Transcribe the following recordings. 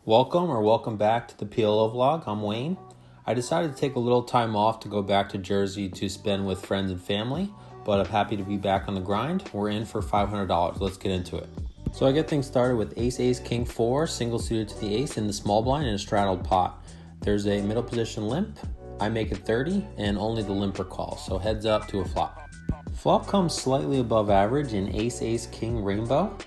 Welcome back to the PLO vlog. I'm Wayne. I decided to take a little time off to go back to Jersey to spend with friends and family, but I'm happy to be back on the grind. We're in for $500. Let's get into it. So I get things started with ace, ace, king, 4, single suited to the ace in the small blind and a straddled pot. There's a middle position limp. I make it 30 and only the limper calls, so heads up to a flop. Flop comes slightly above average in ace, ace, king, rainbow.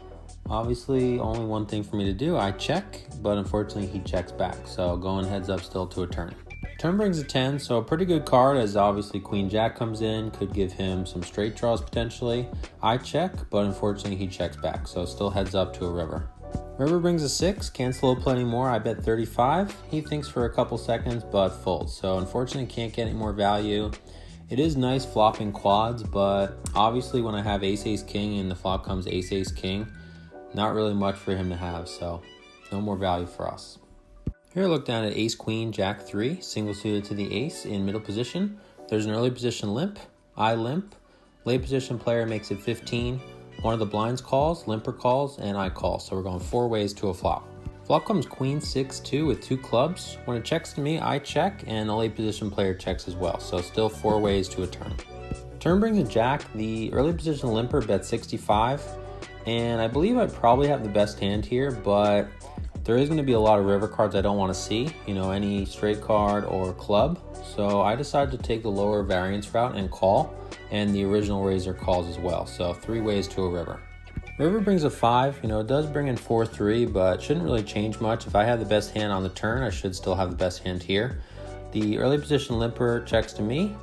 Obviously, only one thing for me to do. I check, but unfortunately he checks back, so going heads up still to a turn. Turn brings a 10, so a pretty good card as obviously queen jack comes in, could give him some straight draws potentially. I check, but unfortunately he checks back, so still heads up to a river. River brings a 6, can't slow play anymore. I bet 35. He thinks for a couple seconds, but folds, so unfortunately can't get any more value. It is nice flopping quads, but obviously when I have ace, ace, king and the flop comes ace, ace, king, not really much for him to have, so no more value for us. Here I look down at ace, queen, jack 3, single suited to the ace in middle position. There's an early position limp, I limp, late position player makes it 15, one of the blinds calls, limper calls, and I call, so we're going 4 ways to a flop. Flop comes queen 6-2 with 2 clubs. When it checks to me, I check, and the late position player checks as well, so still 4 ways to a turn. Turn brings a jack, the early position limper bets 65, and I believe I probably have the best hand here, but there is going to be a lot of river cards I don't want to see, any straight card or club. So I decided to take the lower variance route and call, and the original razor calls as well. So 3 ways to a river. River brings a 5, it does bring in 4-3, but shouldn't really change much. If I have the best hand on the turn, I should still have the best hand here. The early position limper checks to me.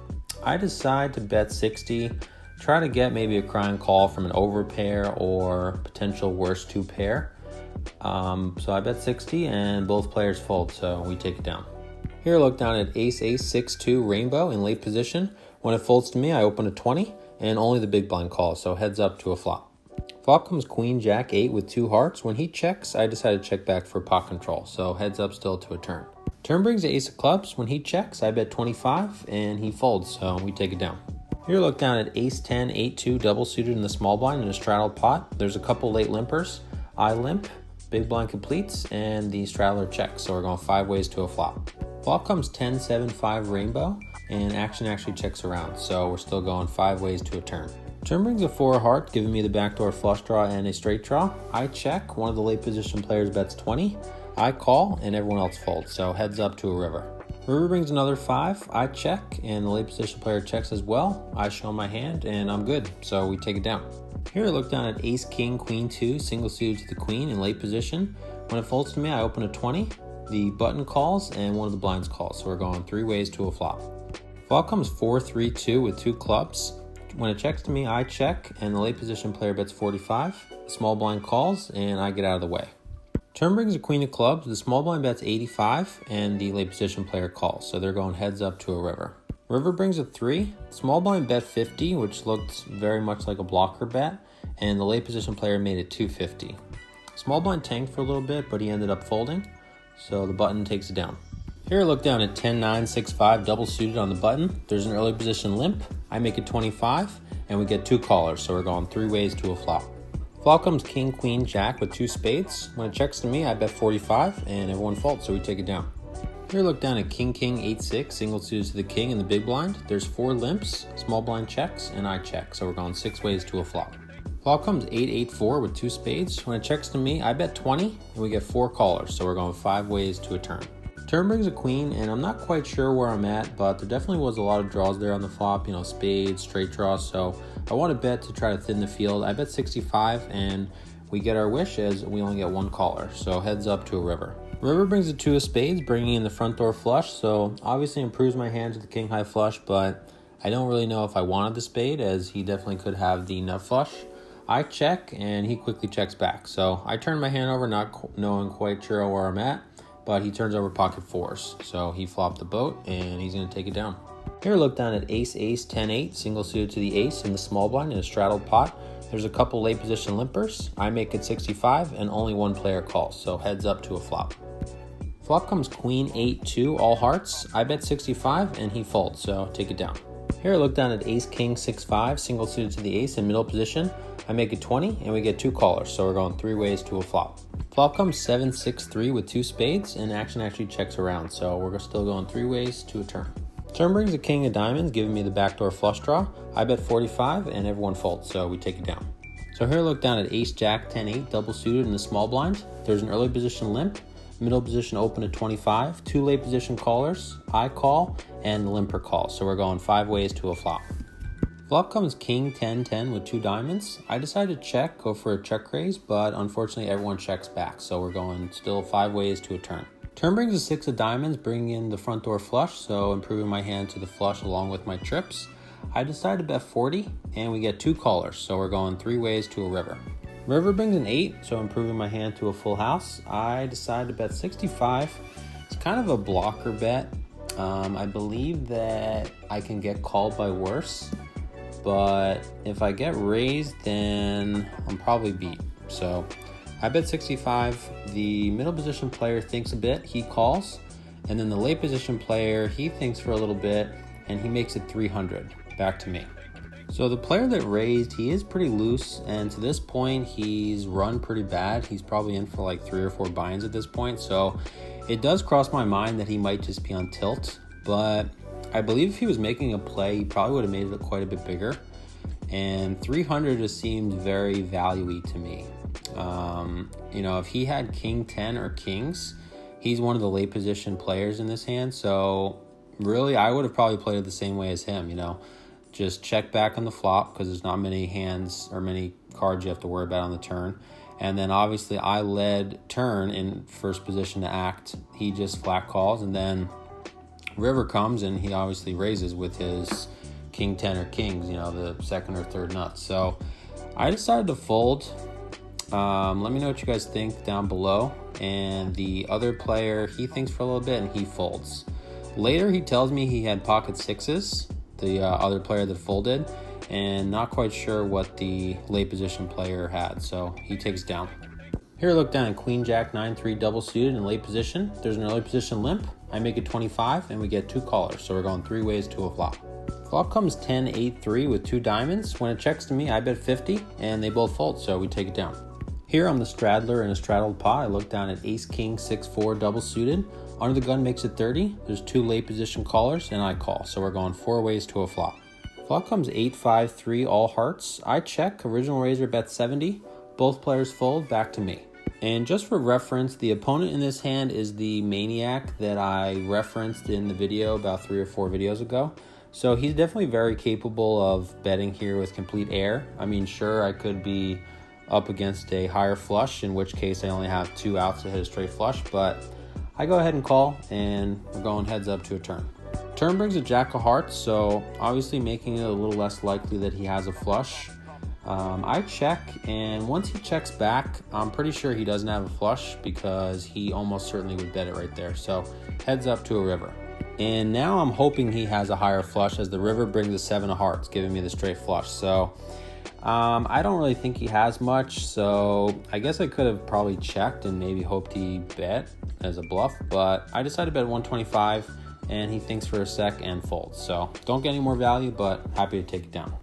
I decide to bet 60. Try to get maybe a crying call from an overpair or potential worst 2 pair. So I bet 60 and both players fold, so we take it down. Here I look down at ace, ace, 6-2 rainbow in late position. When it folds to me, I open a 20 and only the big blind calls, so heads up to a flop. Flop comes queen jack 8 with 2 hearts. When he checks, I decide to check back for pot control, so heads up still to a turn. Turn brings the ace of clubs. When he checks, I bet 25 and he folds, so we take it down. Here look down at ace 10, 8-2 double suited in the small blind in a straddled pot. There's a couple late limpers. I limp, big blind completes, and the straddler checks, so we're going 5 ways to a flop. Flop comes 10, 7, 5 rainbow, and action actually checks around, so we're still going 5 ways to a turn. Turn brings a 4 heart, giving me the backdoor flush draw and a straight draw. I check, one of the late position players bets 20. I call, and everyone else folds, so heads up to a river. River brings another 5, I check, and the late position player checks as well. I show my hand, and I'm good, so we take it down. Here I look down at ace, king, queen 2, single suited to the queen in late position. When it folds to me, I open a 20, the button calls, and one of the blinds calls, so we're going 3 ways to a flop. Flop comes 4-3-2 with 2 clubs. When it checks to me, I check, and the late position player bets 45. The small blind calls, and I get out of the way. Turn brings a queen of clubs. The small blind bets 85 and the late position player calls, so they're going heads up to a river. River brings a 3. Small blind bet 50, which looked very much like a blocker bet, and the late position player made it 250. Small blind tanked for a little bit, but he ended up folding, so the button takes it down. Here I look down at 10, 9, 6, 5 double suited on the button. There's an early position limp. I make it 25, and we get 2 callers, so we're going 3 ways to a flop. Flop comes king, queen, jack with 2 spades. When it checks to me, I bet 45, and everyone folds, so we take it down. Here look down at king, king, 8-6, single suited to the king in the big blind. There's 4 limps, small blind checks, and I check, so we're going 6 ways to a flop. Flop comes 8-8-4 with 2 spades. When it checks to me, I bet 20, and we get 4 callers, so we're going 5 ways to a turn. Turn brings a queen, and I'm not quite sure where I'm at, but there definitely was a lot of draws there on the flop, spades, straight draws, so I want to bet to try to thin the field. I bet 65, and we get our wish as we only get 1 caller, so heads up to a river. River brings a 2 of spades, bringing in the front door flush, so obviously improves my hand to the king high flush, but I don't really know if I wanted the spade, as he definitely could have the nut flush. I check, and he quickly checks back, so I turn my hand over, not knowing quite sure where I'm at, but he turns over pocket 4s, so he flopped the boat, and he's going to take it down. Here look down at ace, ace, 10-8, single suited to the ace in the small blind in a straddled pot. There's a couple late position limpers. I make it 65, and only 1 player calls, so heads up to a flop. Flop comes queen 8-2, all hearts. I bet 65, and he folds, so take it down. Here I look down at ace, king, 6-5, single suited to the ace in middle position. I make it 20 and we get 2 callers, so we're going 3 ways to a flop. Flop comes 7-6-3 with 2 spades, and action actually checks around, so we're still going 3 ways to a turn. Turn brings a king of diamonds, giving me the backdoor flush draw. I bet 45 and everyone folds, so we take it down. So here I look down at ace jack 10-8 double suited in the small blind. There's an early position limp, middle position open at 25, 2 late position callers, I call, and the limper call. So we're going 5 ways to a flop. Flop comes king 10-10 with 2 diamonds. I decided to check, go for a check raise, but unfortunately everyone checks back. So we're going still 5 ways to a turn. Turn brings a 6 of diamonds, bringing in the front door flush, so improving my hand to the flush along with my trips. I decided to bet 40 and we get 2 callers. So we're going 3 ways to a river. River brings an 8, so improving my hand to a full house. I decided to bet 65. It's kind of a blocker bet. I believe that I can get called by worse, but if I get raised, then I'm probably beat. So I bet 65. The middle position player thinks a bit, he calls, and then the late position player, he thinks for a little bit, and he makes it 300. Back to me. So the player that raised, he is pretty loose, and to this point he's run pretty bad. He's probably in for like 3 or 4 binds at this point, so it does cross my mind that he might just be on tilt, but I believe if he was making a play, he probably would have made it quite a bit bigger, and 300 just seemed very value-y to me. If he had king 10 or kings, he's one of the late position players in this hand, so really I would have probably played it the same way as him, just check back on the flop because there's not many hands or many cards you have to worry about on the turn. And then obviously I led turn in first position to act. He just flat calls, and then river comes and he obviously raises with his king 10 or kings, the second or third nuts. So I decided to fold. Let me know what you guys think down below. And the other player, he thinks for a little bit and he folds. Later he tells me he had pocket sixes, the other player that folded, and not quite sure what the late position player had, so he takes down. Here I look down at queen jack 9-3 double suited in late position. There's an early position limp. I make it 25 and we get 2 callers, so we're going 3 ways to a flop. Flop comes 10-8-3 with 2 diamonds. When it checks to me, I bet 50 and they both fold, so we take it down. Here I'm the straddler in a straddled pot. I look down at ace king 6-4 double suited. Under the gun makes it 30. There's 2 late position callers and I call, so we're going 4 ways to a flop. Flop comes 8-5-3 all hearts. I check, original raiser bet 70. Both players fold, back to me. And just for reference, the opponent in this hand is the maniac that I referenced in the video about 3 or 4 videos ago. So he's definitely very capable of betting here with complete air. I mean, sure, I could be up against a higher flush, in which case I only have 2 outs to hit a straight flush, but I go ahead and call, and we're going heads up to a turn. Turn brings a jack of hearts, so obviously making it a little less likely that he has a flush. I check, and once he checks back, I'm pretty sure he doesn't have a flush because he almost certainly would bet it right there. So heads up to a river. And now I'm hoping he has a higher flush, as the river brings a 7 of hearts, giving me the straight flush. So I don't really think he has much, so I guess I could have probably checked and maybe hoped he bet as a bluff, but I decided to bet 125 and he thinks for a sec and folds. So don't get any more value, but happy to take it down.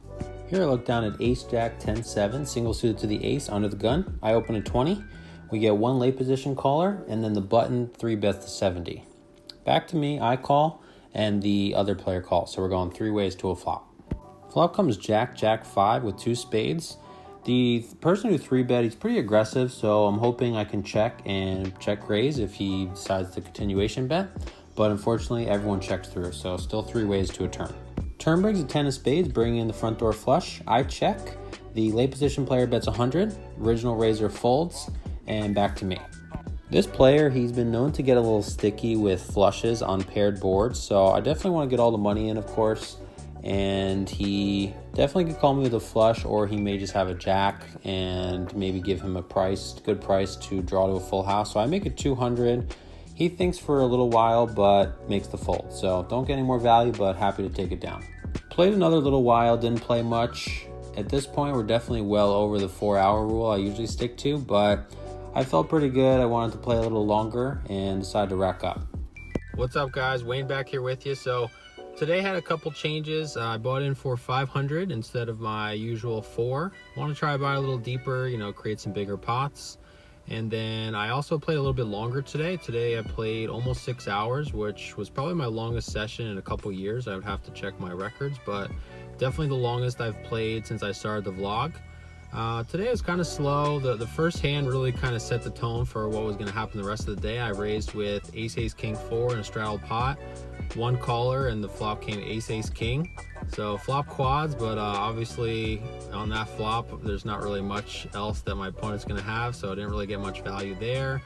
Here I look down at ace jack 10-7 single suited to the ace under the gun. I open at 20. We get 1 late position caller and then the button 3 bets to 70. Back to me, I call and the other player calls, so we're going 3 ways to a flop. Flop comes jack 5 with 2 spades. The person who 3-bet, he's pretty aggressive, so I'm hoping I can check and check raise if he decides to continuation bet. But unfortunately, everyone checks through, so still 3 ways to a turn. Turn brings a 10 of spades, bringing in the front door flush. I check. The late position player bets 100. Original raiser folds, and back to me. This player, he's been known to get a little sticky with flushes on paired boards, so I definitely want to get all the money in, of course. And he definitely could call me with a flush, or he may just have a jack and maybe give him a good price to draw to a full house. So I make it 200. He thinks for a little while, but makes the fold. So don't get any more value, but happy to take it down. Played another little while, didn't play much. At this point, we're definitely well over the 4-hour rule I usually stick to, but I felt pretty good. I wanted to play a little longer and decided to rack up. What's up, guys? Wayne back here with you. So Today had a couple changes. I bought in for 500 instead of my usual 4. Want to try buy a little deeper, create some bigger pots. And then I also played a little bit longer today. Today I played almost 6 hours, which was probably my longest session in a couple years. I would have to check my records, but definitely the longest I've played since I started the vlog. Today was kind of slow. The first hand really kind of set the tone for what was going to happen the rest of the day. I raised with ace ace king 4 in a straddle pot, 1 caller, and the flop came ace ace king. So flop quads, but obviously on that flop there's not really much else that my opponent's going to have, so I didn't really get much value there.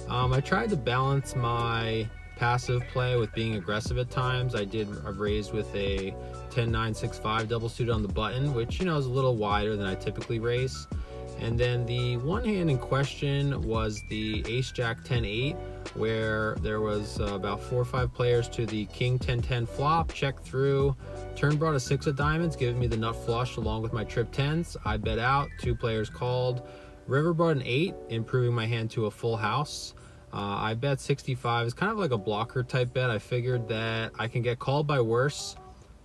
I tried to balance my passive play with being aggressive at times. I've raised with a 10-9-6-5 double suited on the button, which is a little wider than I typically raise. And then the one hand in question was the ace jack 10-8, where there was about 4 or 5 players to the king 10-10 flop, check through, turn brought a 6 of diamonds, giving me the nut flush along with my trip 10s. I bet out, 2 players called, river brought an 8, improving my hand to a full house. I bet 65. It's kind of like a blocker type bet. I figured that I can get called by worse,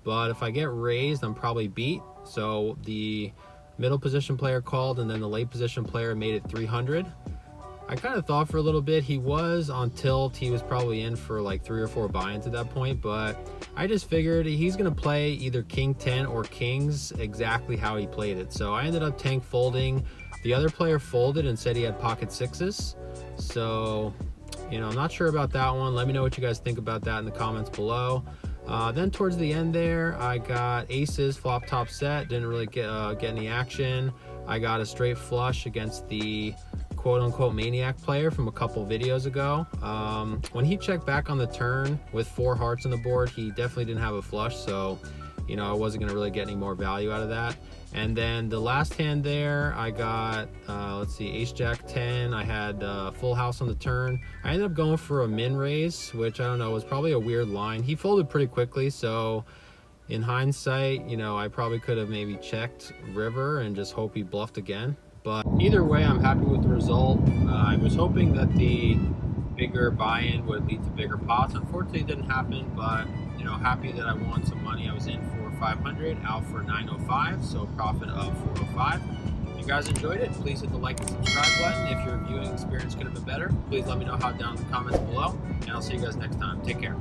but if I get raised, I'm probably beat. So the middle position player called, and then the late position player made it 300. I kind of thought for a little bit. He was on tilt. He was probably in for like 3 or 4 buy-ins at that point, but I just figured he's going to play either king 10 or kings exactly how he played it. So I ended up tank folding. The other player folded and said he had pocket 6s. So, I'm not sure about that one. Let me know what you guys think about that in the comments below. Then towards the end there, I got aces, flop top set, didn't really get any action. I got a straight flush against the quote-unquote maniac player from a couple videos ago. When he checked back on the turn with 4 hearts on the board, he definitely didn't have a flush, so I wasn't going to really get any more value out of that. And then the last hand there, I got, let's see, ace jack 10. I had full house on the turn. I ended up going for a min raise, which I don't know, was probably a weird line. He folded pretty quickly, so in hindsight, I probably could have maybe checked river and just hope he bluffed again. But either way, I'm happy with the result. I was hoping that the bigger buy-in would lead to bigger pots. Unfortunately, it didn't happen, but happy that I won some money. I was in for 500, out for 905, so profit of 405. If you guys enjoyed it, please hit the like and subscribe button. If your viewing experience could have been better, please let me know how down in the comments below, and I'll see you guys next time. Take care.